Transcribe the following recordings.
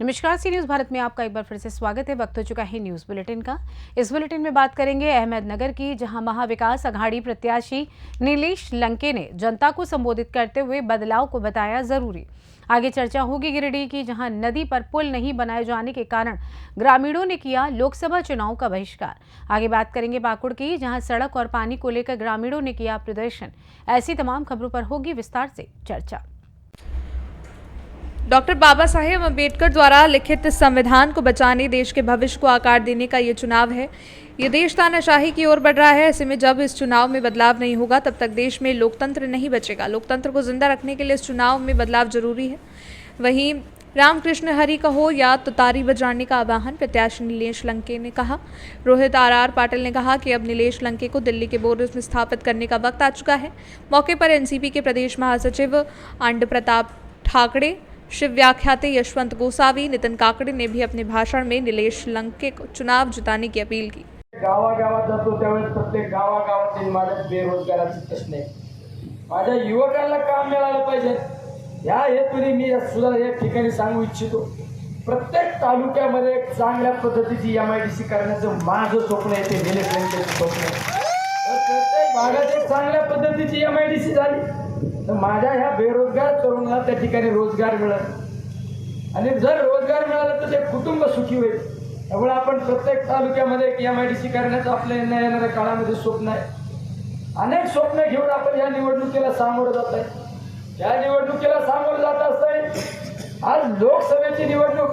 नमस्कार, सी न्यूज़ भारत में आपका एक बार फिर से स्वागत है। वक्त हो चुका है न्यूज़ बुलेटिन का। इस बुलेटिन में बात करेंगे अहमदनगर की, जहां महाविकास अघाड़ी प्रत्याशी नीलेश लंके ने जनता को संबोधित करते हुए बदलाव को बताया जरूरी। आगे चर्चा होगी गिरिडीह की, जहां नदी पर पुल नहीं बनाए जाने के कारण ग्रामीणों ने किया लोकसभा चुनाव का बहिष्कार। आगे बात करेंगे पाकुड़ की, जहां सड़क और पानी को लेकर ग्रामीणों ने किया प्रदर्शन। ऐसी तमाम खबरों पर होगी विस्तार से चर्चा। डॉक्टर बाबा साहेब अम्बेडकर द्वारा लिखित संविधान को बचाने, देश के भविष्य को आकार देने का ये चुनाव है। ये देश तानाशाही की ओर बढ़ रहा है। ऐसे में जब इस चुनाव में बदलाव नहीं होगा तब तक देश में लोकतंत्र नहीं बचेगा। लोकतंत्र को जिंदा रखने के लिए इस चुनाव में बदलाव जरूरी है। वहीं रामकृष्ण हरि का हो या तुतारी बजाने का आह्वान प्रत्याशी नीलेश लंके ने कहा। रोहित आर पाटिल ने कहा कि अब नीलेश लंके को दिल्ली के बोर्ड में स्थापित करने का वक्त आ चुका है। मौके पर एनसीपी के प्रदेश महासचिव अंड प्रताप ठाकरे, शिव व्याख्याते यशवंत गोसावी, नितिन काकड़े ने भी अपने भाषण में नीलेश लंके को चुनाव जिताने की अपील की। गावागावात जातो त्यावेळेस प्रत्येक गावागावातील माझ्या बेरोजगाराचे प्रश्न आहे। माझ्या युवकांना काम मिळालं पाहिजे या हेतूने मी सुद्धा या ठिकाणी सांगू इच्छितो। प्रत्येक तालुक्यामध्ये एक चांगल्या पद्धतीची एमआयडीसी करण्याचं माझं स्वप्न आहे, ते नीलेश लंकेचं स्वप्न आहे। तर प्रत्येक भागात एक चांगल्या पद्धतीची एमआयडीसी झाली तर माझ्या ह्या बेरोजगार तरुणाला त्या ठिकाणी रोजगार मिळेल आणि जर रोजगार मिळाला तर ते कुटुंब सुखी होईल। त्यामुळे आपण प्रत्येक तालुक्यामध्ये एक एमआयडीसी करण्याचं आपल्या येणाऱ्या काळामध्ये स्वप्न आहे। अनेक स्वप्न घेऊन आपण या निवडणुकीला सामोरं जात आहे। या निवडणुकीला सामोरं जात असताना आज लोकसभेची निवडणूक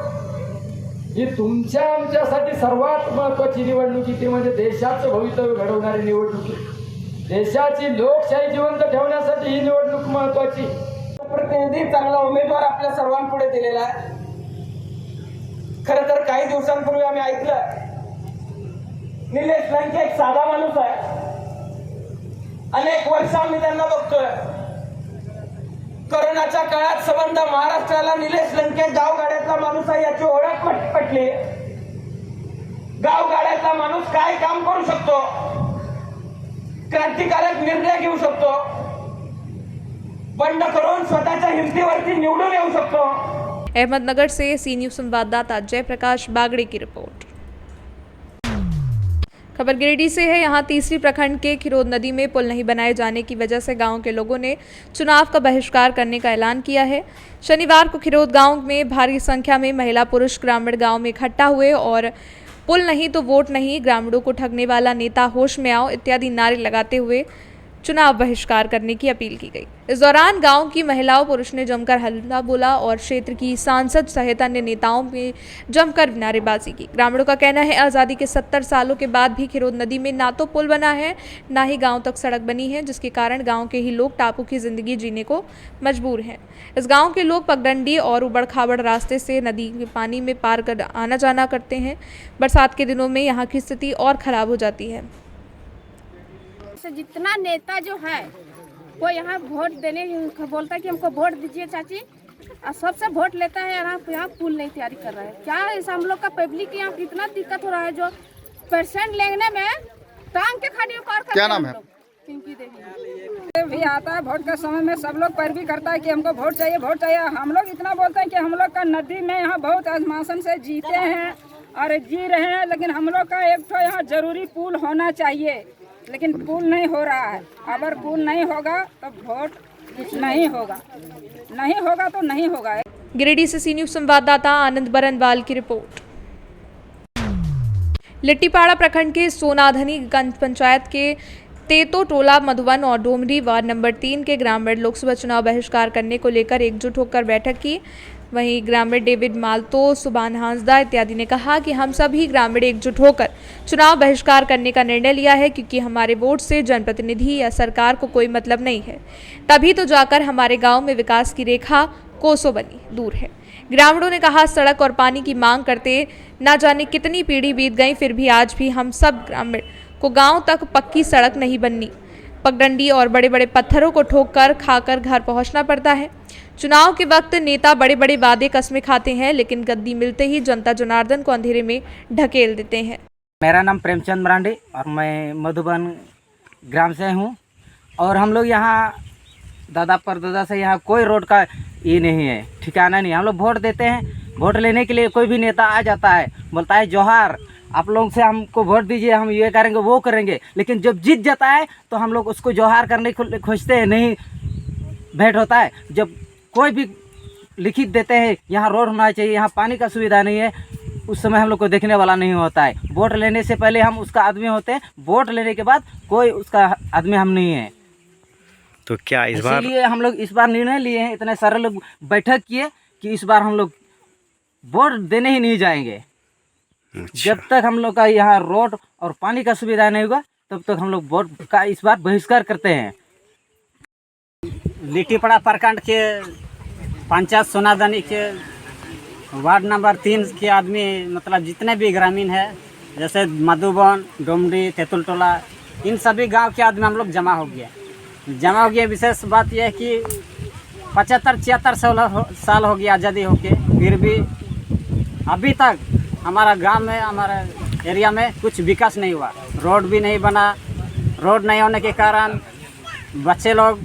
ही तुमच्या आमच्यासाठी सर्वात महत्त्वाची निवडणूक आहे। ती म्हणजे देशाचं भवितव्य घडवणारी निवडणूक आहे। देशाची लोकशाही जिवंत ठेवण्यासाठी ही निवडणूक महत्त्वाची। प्रतिनिधी चांगला उमेदवार आपल्या सर्वांपुढे दिलेला आहे। खरं तर काही दिवसांपूर्वी आम्ही ऐकलं नीलेश लंके एक साधा माणूस आहे। अनेक वर्ष आम्ही त्यांना बघतोय। कोरोनाच्या काळात संबंध महाराष्ट्राला नीलेश लंके गावगाड्यातला माणूस आहे याची ओळख पटली। गावगाड्यातला माणूस काय काम करू शकतो, क्रांतिकारक निर्णय घेऊ शकतो, बंड करून स्वतःच्या हिमतीवरती निवडून येऊ शकतो। अहमदनगर से सी न्यूज़ संवाददाता जयप्रकाश बागड़े की रिपोर्ट। खबर गिरिडीह से है। यहाँ तीसरी प्रखंड के खिरोद नदी में पुल नहीं बनाए जाने की वजह से गांव के लोगों ने चुनाव का बहिष्कार करने का ऐलान किया है। शनिवार को खिरोद गांव में भारी संख्या में महिला पुरुष ग्रामीण गांव में इकट्ठा हुए और पुल नहीं तो वोट नहीं, ग्रामीणों को ठगने वाला नेता होश में आओ इत्यादि नारे लगाते हुए चुनाव बहिष्कार करने की अपील की गई। इस दौरान गांव की महिलाओं पुरुष ने जमकर हल्ला बोला और क्षेत्र की सांसद सहित अन्य नेताओं में जमकर नारेबाजी की। ग्रामीणों का कहना है आज़ादी के 70 सालों के बाद भी खिरोद नदी में ना तो पुल बना है ना ही गांव तक सड़क बनी है, जिसके कारण गांव के ही लोग टापू की जिंदगी जीने को मजबूर हैं। इस गांव के लोग पगडंडी और उबड़ खाबड़ रास्ते से नदी के पानी में पार कर आना जाना करते हैं। बरसात के दिनों में यहाँ की स्थिति और खराब हो जाती है। जितना नेता जो है वो यहाँ वोट देने बोलता है कि हमको वोट दीजिए चाची, और सबसे वोट लेता है। यहाँ पुल नहीं तैयारी कर रहा है। क्या ऐसा हम लोग का पब्लिक यहाँ कितना दिक्कत हो रहा है, जो पेशेंट लेने में टांग के खड़ी पार कर। क्या नाम है? पिंकी देवी भी आता है वोट के समय में, सब लोग पैरवी करता है कि हमको वोट चाहिए वोट चाहिए। हम लोग इतना बोलते हैं कि हम लोग का नदी में यहाँ बहुत आजमासन से जीते हैं और जी रहे हैं, लेकिन हम लोग का एक तो यहाँ जरूरी पुल होना चाहिए, लेकिन पुल नहीं हो रहा है। अगर पुल नहीं होगा तो वोट नहीं होगा, नहीं होगा तो नहीं होगा। गिरिडीह से सी न्यूज़ संवाददाता आनंद बरनवाल की रिपोर्ट। लिट्टीपाड़ा प्रखंड के सोनाधनी गंज पंचायत के तेतो टोला मधुवन और डोमरी वार्ड नंबर 3 के ग्रामीण लोकसभा चुनाव बहिष्कार करने को लेकर एकजुट होकर बैठक की। वहीं ग्रामीण डेविड माल्तो, सुबान हांसदा इत्यादि ने कहा कि हम सभी ग्रामीण एकजुट होकर चुनाव बहिष्कार करने का निर्णय लिया है, क्योंकि हमारे वोट से जनप्रतिनिधि या सरकार को कोई मतलब नहीं है। तभी तो जाकर हमारे गांव में विकास की रेखा कोसों बनी दूर है। ग्रामीणों ने कहा सड़क और पानी की मांग करते ना जाने कितनी पीढ़ी बीत गई, फिर भी आज भी हम सब ग्रामीण को गाँव तक पक्की सड़क नहीं बननी। पगडंडी और बड़े बड़े पत्थरों को ठोक कर खाकर घर पहुंचना पड़ता है। चुनाव के वक्त नेता बड़े बड़े वादे कस्में खाते हैं, लेकिन गद्दी मिलते ही जनता जनार्दन को अंधेरे में ढकेल देते हैं। मेरा नाम प्रेमचंद मरांडी और मैं मधुबन ग्राम से हूँ। और हम लोग यहाँ दादा परदादा से यहाँ कोई रोड का ये नहीं है, ठिकाना नहीं। हम लोग वोट देते हैं, वोट लेने के लिए कोई भी नेता आ जाता है, बोलता है जोहार, आप लोग से हमको वोट दीजिए, हम ये करेंगे वो करेंगे, लेकिन जब जीत जाता है तो हम लोग उसको जोहार करने को खोजते हैं, नहीं भेंट होता है। जब कोई भी लिखित देते हैं यहाँ रोड होना चाहिए, यहाँ पानी का सुविधा नहीं है, उस समय हम लोग को देखने वाला नहीं होता है। वोट लेने से पहले हम उसका आदमी होते हैं, वोट लेने के बाद कोई उसका आदमी हम नहीं है। तो क्या इस बार इसीलिए हम लोग इस बार निर्णय लिए हैं, इतने सारे लोग बैठक किए कि इस बार हम लोग वोट देने ही नहीं जाएंगे। अच्छा, जब तक हम लोग का यहाँ रोड और पानी का सुविधा नहीं होगा तब तक हम लोग वोट का इस बार बहिष्कार करते हैं। लिट्टीपड़ा प्रखंड के पंचायत सोनादनी के वार्ड नंबर 3 के आदमी, मतलब जितने भी ग्रामीण है, जैसे मधुबन, डोमडी, तेतुलटोला, इन सभी गांव के आदमी हम लोग जमा हो गए। विशेष बात यह है कि 75-76 साल हो गया आज़ादी होके, फिर भी अभी तक हमारा गांव में, हमारे एरिया में कुछ विकास नहीं हुआ। रोड भी नहीं बना। रोड नहीं होने के कारण बच्चे लोग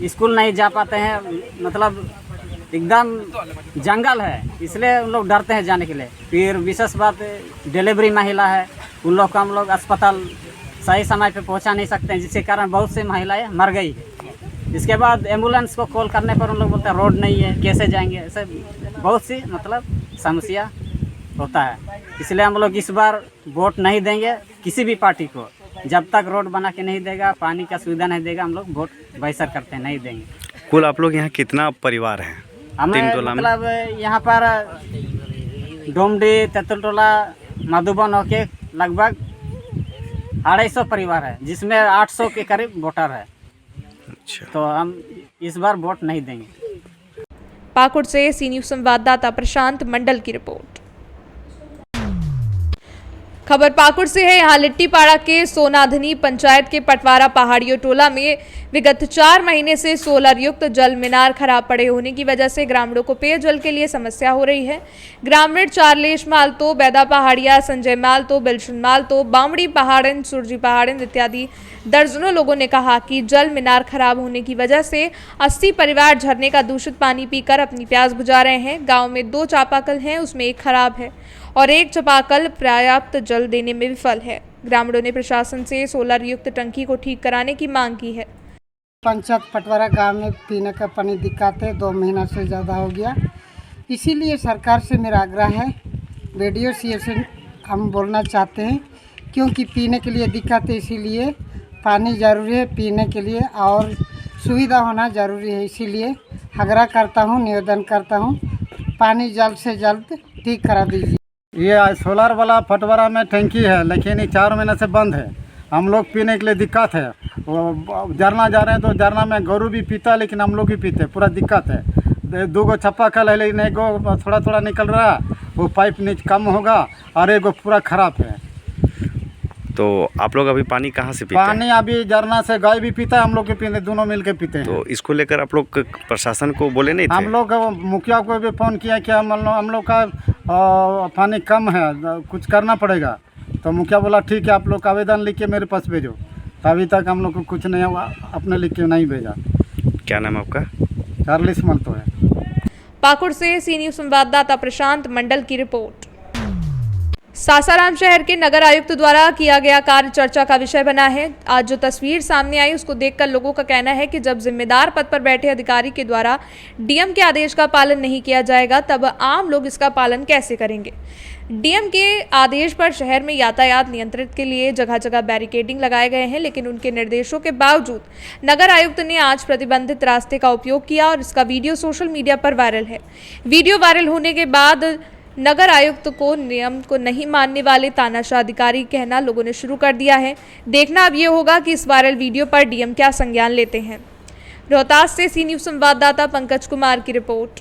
स्कूल नहीं जा पाते हैं, मतलब एकदम जंगल है, इसलिए उन लोग डरते हैं जाने के लिए। फिर विशेष बात डिलीवरी महिला है, उन लोग को हम लोग अस्पताल सही समय पे पहुंचा नहीं सकते हैं, जिसके कारण बहुत सी महिलाएं मर गई। इसके बाद एम्बुलेंस को कॉल करने पर उन लोग बोलते हैं रोड नहीं है, कैसे जाएंगे। ऐसे बहुत सी मतलब समस्या होता है। इसलिए हम लोग इस बार वोट नहीं देंगे किसी भी पार्टी को, जब तक रोड बना के नहीं देगा, पानी का सुविधा नहीं देगा, हम लोग वोट बहिष्कार करते हैं, नहीं देंगे। कुल आप लोग यहाँ कितना परिवार हैं? हमें 3 टोला में मतलब यहाँ पर डोमडी, तेतुलटोला, मधुबन होके लगभग 250 परिवार है, जिसमें 800 के करीब वोटर है। अच्छा, तो हम इस बार वोट नहीं देंगे। पाकुड़ से सी न्यूज़ संवाददाता प्रशांत मंडल की रिपोर्ट। खबर पाकुड़ से है। यहाँ लिट्टीपाड़ा के सोनाधनी पंचायत के पटवारा पहाड़ियों टोला में विगत 4 महीने से सोलर युक्त जल मीनार खराब पड़े होने की वजह से ग्रामीणों को पेयजल के लिए समस्या हो रही है। ग्रामीण चारलेश मालतो, बैदा पहाड़िया, संजय मालतो, बिलशन मालतो, बामड़ी पहाड़न, सुरजी पहाड़न इत्यादि दर्जनों लोगों ने कहा कि जल मीनार खराब होने की वजह से 80 परिवार झरने का दूषित पानी पीकर अपनी प्यास बुझा रहे हैं। गाँव में 2 चापाकल हैं, उसमें एक खराब है और एक चापाकल पर्याप्त जल देने में विफल है। ग्रामीणों ने प्रशासन से सोलर युक्त टंकी को ठीक कराने की मांग की है। पंचायत पटवारा गांव में पीने का पानी दिक्कत है, 2 महीना से ज़्यादा हो गया। इसीलिए सरकार से मेरा आग्रह है, वीडियो सी से हम बोलना चाहते हैं, क्योंकि पीने के लिए दिक्कत है, इसीलिए पानी ज़रूरी है पीने के लिए और सुविधा होना ज़रूरी है। इसीलिए आग्रह करता हूँ, निवेदन करता हूँ, पानी जल्द से जल्द ठीक करा दीजिए। ये सोलर वाला पटवारा में टंकी है, लेकिन ये 4 महीने से बंद है। हम लोग पीने के लिए दिक्कत है। वो झरना जा रहे हैं तो झरना में गौरू भी पीता है, लेकिन हम लोग भी पीते हैं, पूरा दिक्कत है। 2 चापाकल है, लेकिन एक थोड़ा थोड़ा निकल रहा है, वो पाइप नीचे कम होगा और एक पूरा ख़राब है। तो आप लोग अभी पानी कहाँ से पीते हैं? पानी अभी झरना से गाय भी पीता है, हम लोग के पीते, दोनों मिल के पीते हैं। तो इसको लेकर आप लोग प्रशासन को बोले नहीं थे? हम लोग मुखिया को भी फ़ोन किया कि हम लोग का पानी कम है, कुछ करना पड़ेगा। तो मुखिया बोला ठीक है, आप लोग आवेदन लिख के मेरे पास भेजो। तो अभी तक हम लोग को कुछ नहीं हुआ, अपने लिख के नहीं भेजा। क्या नाम है आपका? चार्लिस मालतो है। पाकुड़ से सी न्यूज़ संवाददाता प्रशांत मंडल की रिपोर्ट। सासाराम शहर के नगर आयुक्त द्वारा किया गया कार्य चर्चा का विषय बना है। आज जो तस्वीर सामने आई उसको देखकर लोगों का कहना है कि जब जिम्मेदार पद पर बैठे अधिकारी के द्वारा डीएम के आदेश का पालन नहीं किया जाएगा, तब आम लोग इसका पालन कैसे करेंगे। डीएम के आदेश पर शहर में यातायात नियंत्रित के लिए जगह जगह बैरिकेडिंग लगाए गए हैं, लेकिन उनके निर्देशों के बावजूद नगर आयुक्त ने आज प्रतिबंधित रास्ते का उपयोग किया और इसका वीडियो सोशल मीडिया पर वायरल है। वीडियो वायरल होने के बाद नगर आयुक्त को नियम को नहीं मानने वाले तानाशाह अधिकारी कहना लोगों ने शुरू कर दिया है। देखना अब ये होगा कि इस वायरल वीडियो पर डीएम क्या संज्ञान लेते हैं। रोहतास से सी न्यूज़ संवाददाता पंकज कुमार की रिपोर्ट।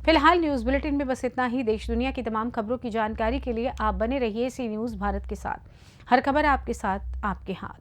फिलहाल न्यूज़ बुलेटिन में बस इतना ही। देश दुनिया की तमाम खबरों की जानकारी के लिए आप बने रहिए सी न्यूज़ भारत के साथ। हर खबर आपके साथ, आपके हाथ।